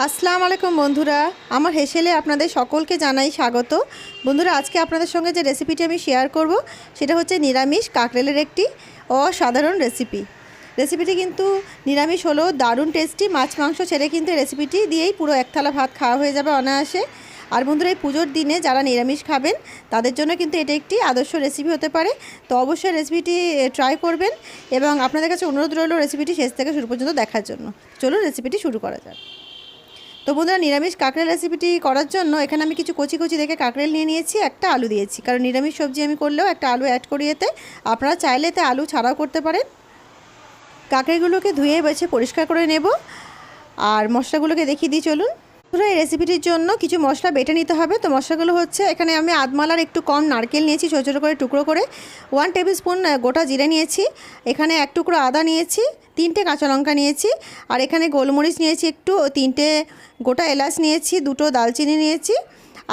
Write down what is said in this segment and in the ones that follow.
আসসালামু আলাইকুম বন্ধুরা, আমার হেসেলে আপনাদের সকলকে জানাই স্বাগত। বন্ধুরা, আজকে আপনাদের সঙ্গে যে রেসিপিটি আমি শেয়ার করব সেটা হচ্ছে নিরামিষ কাঁকরেলের একটি অসাধারণ রেসিপিটি কিন্তু নিরামিষ হলেও দারুণ টেস্টি। মাছ মাংস ছেড়ে কিন্তু এই রেসিপিটি দিয়েই পুরো এক থালা ভাত খাওয়া হয়ে যাবে অনায়াসে। আর বন্ধুরা, এই পুজোর দিনে যারা নিরামিষ খাবেন তাদের জন্য কিন্তু এটা একটি আদর্শ রেসিপি হতে পারে। তো অবশ্যই রেসিপিটি ট্রাই করবেন এবং আপনাদের কাছে অনুরোধ রইল রেসিপিটি শেষ থেকে শুরু পর্যন্ত দেখার জন্য। চলুন রেসিপিটি শুরু করা যাক। তো বন্ধুরা, নিরামিষ কাঁকরেল রেসিপিটি করার জন্য এখানে আমি কিছু কচি কচি দেখে কাঁকরেল নিয়ে নিয়েছি, একটা আলু দিয়েছি, কারণ নিরামিষ সবজি আমি করলেও একটা আলু অ্যাড করি এতে। আপনারা চাইলে এতে আলু ছাড়াও করতে পারেন। কাঁকরেলগুলোকে ধুয়ে বেছে পরিষ্কার করে নেব আর মশলাগুলোকে দেখিয়ে দিই চলুন। পুরো এই রেসিপিটির জন্য কিছু মশলা বেটে নিতে হবে। তো মশলাগুলো হচ্ছে, এখানে আমি আধমালার একটু কম নারকেল নিয়েছি ছোটো ছোটো করে টুকরো করে, 1 টেবিল স্পুন গোটা জিরে নিয়েছি, এখানে 1 টুকরো আদা নিয়েছি, 3টে কাঁচা লঙ্কা নিয়েছি, আর এখানে গোলমরিচ নিয়েছি একটু, 3টে গোটা এলাচ নিয়েছি, 2টো দালচিনি নিয়েছি,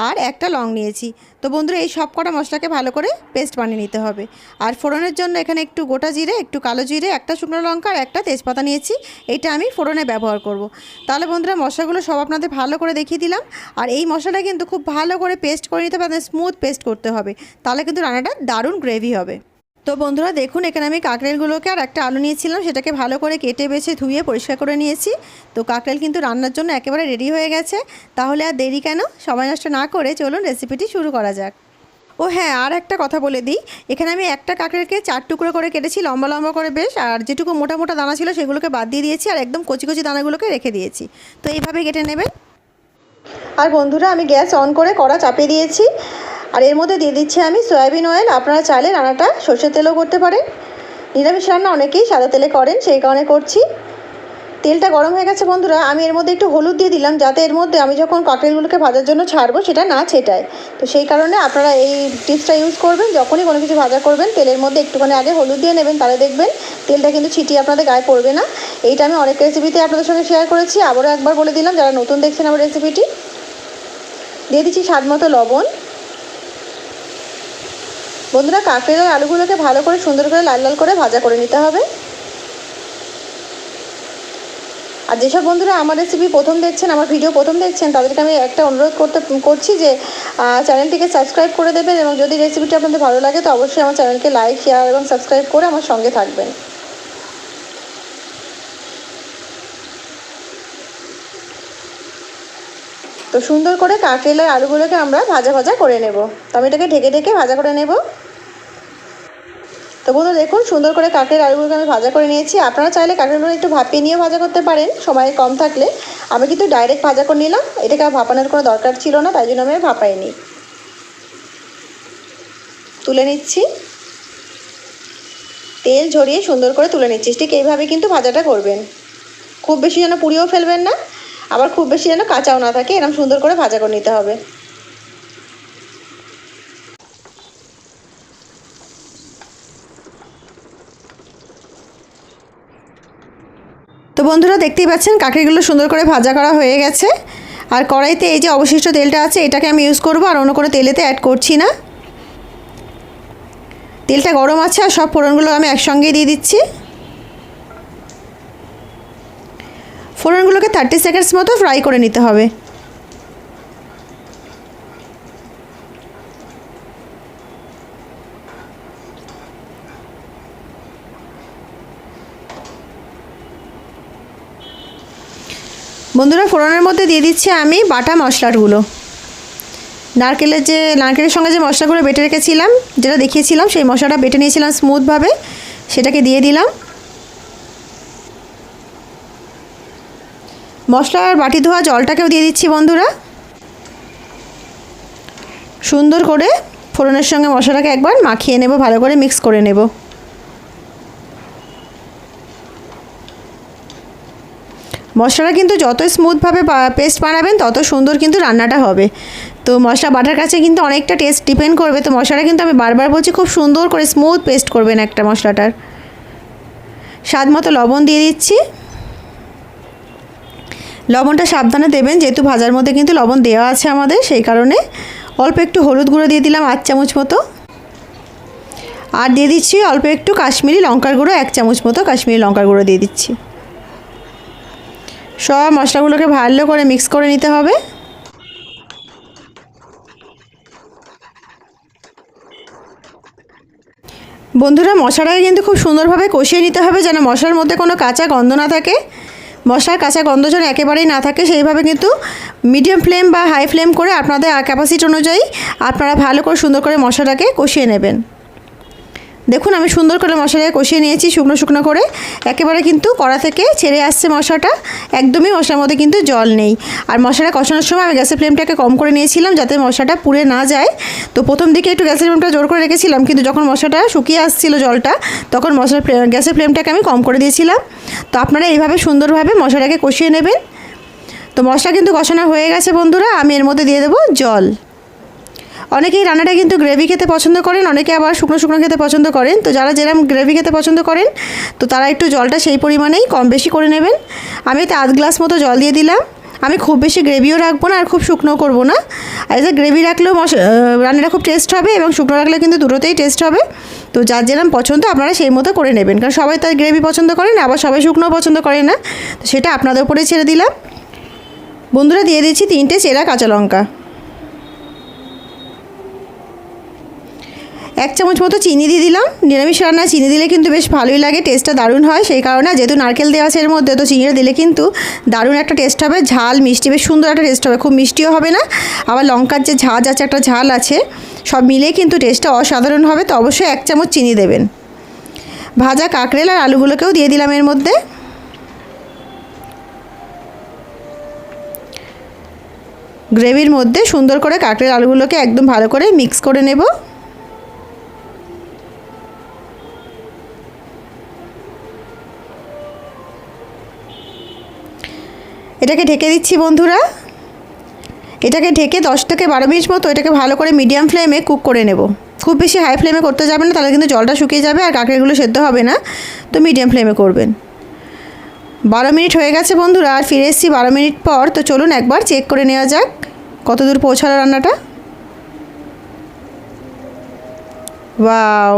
আর একটা লং নিয়েছি। তো বন্ধুরা, এই সব কটা মশলাকে ভালো করে পেস্ট বানিয়ে নিতে হবে। আর ফোড়নের জন্য এখানে একটু গোটা জিরে, একটু কালো জিরে, একটা শুকনো লঙ্কা আর একটা তেজপাতা নিয়েছি। এটা আমি ফোড়নে ব্যবহার করব। তাহলে বন্ধুরা, মশলাগুলো সব আপনাদের ভালো করে দেখিয়ে দিলাম। আর এই মশলাটা কিন্তু খুব ভালো করে পেস্ট করে নিতে হবে, স্মুথ পেস্ট করতে হবে, তাহলে কিন্তু রান্নাটা দারুণ গ্রেভি হবে। তো বন্ধুরা দেখুন, এখানে আমি কাঁকরেলগুলোকে আর একটা আলু নিয়েছিলাম, সেটাকে ভালো করে কেটে বেছে ধুয়ে পরিষ্কার করে নিয়েছি। তো কাঁকরেল কিন্তু রান্নার জন্য একেবারে রেডি হয়ে গেছে। তাহলে আর দেরি কেন, সময় নষ্ট না করে চলুন রেসিপিটি শুরু করা যাক। ও হ্যাঁ, আর একটা কথা বলে দিই, এখানে আমি একটা কাঁকরেলকে 4 টুকরো করে কেটেছি লম্বা লম্বা করে বেশ, আর যেটুকু মোটা মোটা দানা ছিল সেগুলোকে বাদ দিয়ে দিয়েছি আর একদম কচি কচি দানাগুলোকে রেখে দিয়েছি। তো এইভাবে কেটে নেবেন। আর বন্ধুরা, আমি গ্যাস অন করে কড়া চাপিয়ে দিয়েছি, আর এর মধ্যে দিয়ে দিচ্ছি আমি সয়াবিন অয়েল। আপনারা চাইলে রান্নাটা সর্ষের তেলেও করতে পারেন। নিরামিষ রান্না অনেকেই সাদা তেলে করেন, সেই কারণে করছি। তেলটা গরম হয়ে গেছে বন্ধুরা, আমি এর মধ্যে একটু হলুদ দিয়ে দিলাম, যাতে এর মধ্যে আমি যখন কাঁকরেলগুলোকে ভাজার জন্য ছাড়বো সেটা না ছেটায়। তো সেই কারণে আপনারা এই টিপসটা ইউজ করবেন, যখনই কোনো কিছু ভাজা করবেন তেলের মধ্যে একটুখানি আগে হলুদ দিয়ে নেবেন, তাহলে দেখবেন তেলটা কিন্তু ছিটিয়ে আপনাদের গায়ে পড়বে না। এইটা আমি অনেক রেসিপিতে আপনাদের সঙ্গে শেয়ার করেছি, আবারও একবার বলে দিলাম যারা নতুন দেখছেন আমার রেসিপিটি। দিয়ে দিচ্ছি স্বাদ মতো লবণ। বন্ধুরা, কাঁকরেল আর আলুগুলোকে ভালো করে সুন্দর করে লাল লাল করে ভাজা করে নিতে হবে। আর যেসব বন্ধুরা আমার রেসিপি প্রথম দেখছেন, আমার ভিডিও প্রথম দেখছেন, তাদেরকে আমি একটা অনুরোধ করছি যে চ্যানেলটিকে সাবস্ক্রাইব করে দেবেন, এবং যদি রেসিপিটি আপনাদের ভালো লাগে তো অবশ্যই আমার চ্যানেলকে লাইক, শেয়ার এবং সাবস্ক্রাইব করে আমার সঙ্গে থাকবেন। তো সুন্দর করে কাঁকরেল আর আলুগুলোকে আমরা ভাজা ভাজা করে নেব। তো আমি এটাকে ঢেকে ঢেকে ভাজা করে নেব। তো বন্ধুরা দেখুন, সুন্দর করে কাঁকরেল আলুগুলোকে আমি ভাজা করে নিয়েছি। আপনারা চাইলে কাঁকরেলগুলো একটু ভাপিয়ে নিয়ে ভাজা করতে পারেন সময় কম থাকলে। আমি কিন্তু ডাইরেক্ট ভাজা করে নিলাম, এটাকে আর ভাপানোর কোনো দরকার ছিল না, তাই জন্য আমি ভাপাইনি। তুলে নিচ্ছি, তেল ঝরিয়ে সুন্দর করে তুলে নিচ্ছি। ঠিক এইভাবে কিন্তু ভাজাটা করবেন, খুব বেশি যেন পুড়িয়েও ফেলবেন না, আবার খুব বেশি যেন কাঁচাও না থাকে, এরকম সুন্দর করে ভাজা করে নিতে হবে। তো বন্ধুরা দেখতেই পাচ্ছেন কাঁকড়িগুলো সুন্দর করে ভাজা করা হয়ে গেছে। আর কড়াইতে এই যে অবশিষ্ট তেলটা আছে এটাকে আমি ইউজ করব, আর অন্য কোনো তেলেতে অ্যাড করছি না। তেলটা গরম আছে আর সব ফোড়নগুলো আমি একসঙ্গেই দিয়ে দিচ্ছি। ফোড়নগুলোকে 30 সেকেন্ডস মতো ফ্রাই করে নিতে হবে। বন্ধুরা, ফোড়নের মধ্যে দিয়ে দিচ্ছি আমি বাটা মশলাগুলো। নারকেলের সঙ্গে যে মশলাগুলো বেটে রেখেছিলাম, যেটা দেখিয়েছিলাম, সেই মশলাটা বেটে নিয়েছিলাম স্মুথভাবে, সেটাকে দিয়ে দিলাম। মশলার বাটি ধোয়া জলটাকেও দিয়ে দিচ্ছি বন্ধুরা। সুন্দর করে ফোড়নের সঙ্গে মশলাটাকে একবার মাখিয়ে নেব, ভালো করে মিক্স করে নেব। মশলাটা কিন্তু যত স্মুথভাবে পেস্ট বানাবেন তত সুন্দর কিন্তু রান্নাটা হবে। তো মশলা বাটার কাছে কিন্তু অনেকটা টেস্ট ডিপেন্ড করবে। তো মশলাটা কিন্তু আমি বারবার বলছি, খুব সুন্দর করে স্মুথ পেস্ট করবেন একটা মশলাটার। স্বাদ মতো লবণ দিয়ে দিচ্ছি। লবণটা সাবধানে দেবেন, যেহেতু ভাজার মধ্যে কিন্তু লবণ দেওয়া আছে আমাদের, সেই কারণে। অল্প একটু হলুদ গুঁড়ো দিয়ে দিলাম 8 চামচ মতো, আর দিয়ে দিচ্ছি অল্প একটু কাশ্মীরি লঙ্কার গুঁড়ো 1 চামচ মতো কাশ্মীরি লঙ্কার গুঁড়ো দিয়ে দিচ্ছি। সব মশলাগুলোকে ভালো করে মিক্স করে নিতে হবে। বন্ধুরা মশলাটাকে কিন্তু খুব সুন্দরভাবে কষিয়ে নিতে হবে যেন মশলার মধ্যে কোনো কাঁচা গন্ধ না থাকে। মশলার কাঁচা গন্ধ যেন একেবারেই না থাকে সেইভাবে কিন্তু মিডিয়াম ফ্লেম বা হাই ফ্লেম করে আপনাদের ক্যাপাসিটি অনুযায়ী আপনারা ভালো করে সুন্দর করে মশলাটাকে কষিয়ে নেবেন। দেখুন আমি সুন্দর করে মশলাটাকে কষিয়ে নিয়েছি শুকনো শুকনো করে, একেবারে কিন্তু কড়া থেকে ছেড়ে আসছে মশলাটা, একদমই মশলার মধ্যে কিন্তু জল নেই। আর মশলাটা কষানোর সময় আমি গ্যাসের ফ্লেমটাকে কম করে নিয়েছিলাম যাতে মশলাটা পুড়ে না যায়। তো প্রথম দিকে একটু গ্যাসের ফ্লেমটা জোর করে রেখেছিলাম, কিন্তু যখন মশলাটা শুকিয়ে আসছিল জলটা তখন গ্যাসের ফ্লেমটাকে আমি কম করে দিয়েছিলাম। তো আপনারা এইভাবে সুন্দরভাবে মশলাটাকে কষিয়ে নেবেন। তো মশলা কিন্তু কষানো হয়ে গেছে বন্ধুরা, আমি এর মধ্যে দিয়ে দেবো জল। অনেকেই রান্নাটা কিন্তু গ্রেভি খেতে পছন্দ করেন, অনেকে আবার শুকনো শুকনো খেতে পছন্দ করেন। তো যারা যেরকম গ্রেভি খেতে পছন্দ করেন তো তারা একটু জলটা সেই পরিমাণেই কম বেশি করে নেবেন। আমি এতে আধ গ্লাস মতো জল দিয়ে দিলাম। আমি খুব বেশি গ্রেভিও রাখবো না আর খুব শুকনো করবো না। আর এই যে গ্রেভি রাখলেও রান্নাটা খুব টেস্ট হবে এবং শুকনো রাখলে কিন্তু দুটোতেই টেস্ট হবে। তো যার যেরকম পছন্দ আপনারা সেই মতো করে নেবেন, কারণ সবাই তার গ্রেভি পছন্দ করেন আবার সবাই শুকনো পছন্দ করে না। তো সেটা আপনাদের উপরে ছেড়ে দিলাম। বন্ধুরা দিয়ে দিচ্ছি 3টে চেরা কাঁচা লঙ্কা, 1 চামচ মতো চিনি দিয়ে দিলাম। নিরামিষ রান্নায় চিনি দিলে কিন্তু বেশ ভালোই লাগে, টেস্টটা দারুণ হয়। সেই কারণে যেহেতু নারকেল দেওয়া আছে এর মধ্যে, তো চিনিটা দিলে কিন্তু দারুণ একটা টেস্ট হবে, ঝাল মিষ্টি বেশ সুন্দর একটা টেস্ট হবে, খুব মিষ্টিও হবে না। আবার লঙ্কার যে ঝাঁজ আছে একটা ঝাল আছে, সব মিলিয়ে কিন্তু টেস্টটা অসাধারণ হবে। তো অবশ্যই 1 চামচ চিনি দেবেন। ভাজা কাঁকরেল আর আলুগুলোকেও দিয়ে দিলাম এর মধ্যে। গ্রেভির মধ্যে সুন্দর করে কাঁকরেল আলুগুলোকে একদম ভালো করে মিক্স করে নেব। এটাকে ঢেকে দিচ্ছি বন্ধুরা। এটাকে ঢেকে 10 থেকে 12 মিনিট মতো এটাকে ভালো করে মিডিয়াম ফ্লেমে কুক করে নেব। খুব বেশি হাই ফ্লেমে করতে যাবেন না, তাহলে কিন্তু জলটা শুকিয়ে যাবে আর কাঁকড়াগুলো সেদ্ধ হবে না। তো মিডিয়াম ফ্লেমে করবেন। 12 মিনিট হয়ে গেছে বন্ধুরা, আর ফিরে এসেছি 12 মিনিট পর। তো চলুন একবার চেক করে নেওয়া যাক কত দূর পৌঁছালো রান্নাটা। ওয়াও,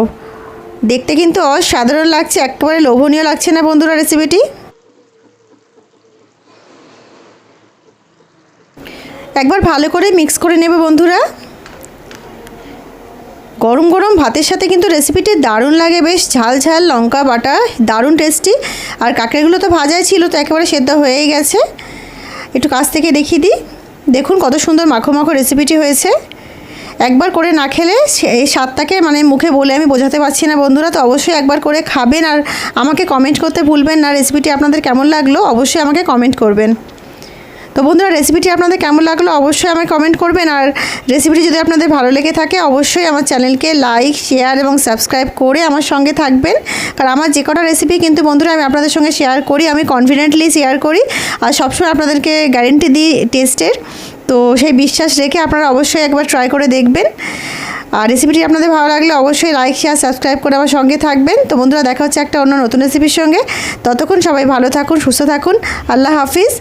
দেখতে কিন্তু অসাধারণ লাগছে, একেবারে লোভনীয় লাগছে না বন্ধুরা রেসিপিটি? একবার ভালো করে মিক্স করে নেবে বন্ধুরা। গরম গরম ভাতের সাথে কিন্তু রেসিপিটি দারুণ লাগে, বেশ ঝাল ঝাল লঙ্কা বাটা, দারুণ টেস্টি। আর কাঁকড়াগুলো তো ভাজাই ছিল, তো একেবারে সেদ্ধ হয়েই গেছে। একটু কাছ থেকে দেখিয়ে দিই, দেখুন কত সুন্দর মাখো মাখো রেসিপিটি হয়েছে। একবার করে না খেলে এই স্বাদটাকে মুখে বলে আমি বোঝাতে পারছি না বন্ধুরা। তো অবশ্যই একবার করে খাবেন আর আমাকে কমেন্ট করতে ভুলবেন না রেসিপিটি আপনাদের কেমন লাগলো, অবশ্যই আমাকে কমেন্ট করবেন। তো বন্ধুরা রেসিপিটি আপনাদের কেমন লাগলো অবশ্যই আমাকে কমেন্ট করবেন। আর রেসিপিটি যদি আপনাদের ভালো লেগে থাকে অবশ্যই আমার চ্যানেলকে লাইক, শেয়ার এবং সাবস্ক্রাইব করে আমার সঙ্গে থাকবেন। কারণ আমার যে কটা রেসিপি কিন্তু বন্ধুরা আমি আপনাদের সঙ্গে শেয়ার করি, আমি কনফিডেন্টলি শেয়ার করি আর সবসময় আপনাদেরকে গ্যারেন্টি দিই টেস্টের। তো সেই বিশ্বাস রেখে আপনারা অবশ্যই একবার ট্রাই করে দেখবেন। আর রেসিপিটি আপনাদের ভালো লাগলে অবশ্যই লাইক, শেয়ার, সাবস্ক্রাইব করে আমার সঙ্গে থাকবেন। তো বন্ধুরা দেখা হচ্ছে একটা অন্য নতুন রেসিপির সঙ্গে। ততক্ষণ সবাই ভালো থাকুন, সুস্থ থাকুন। আল্লাহ হাফিজ।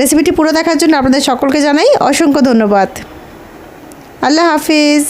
রেসিপিটি পুরো দেখার জন্য আপনাদের সকলকে জানাই অসংখ্য ধন্যবাদ। আল্লাহ হাফিজ।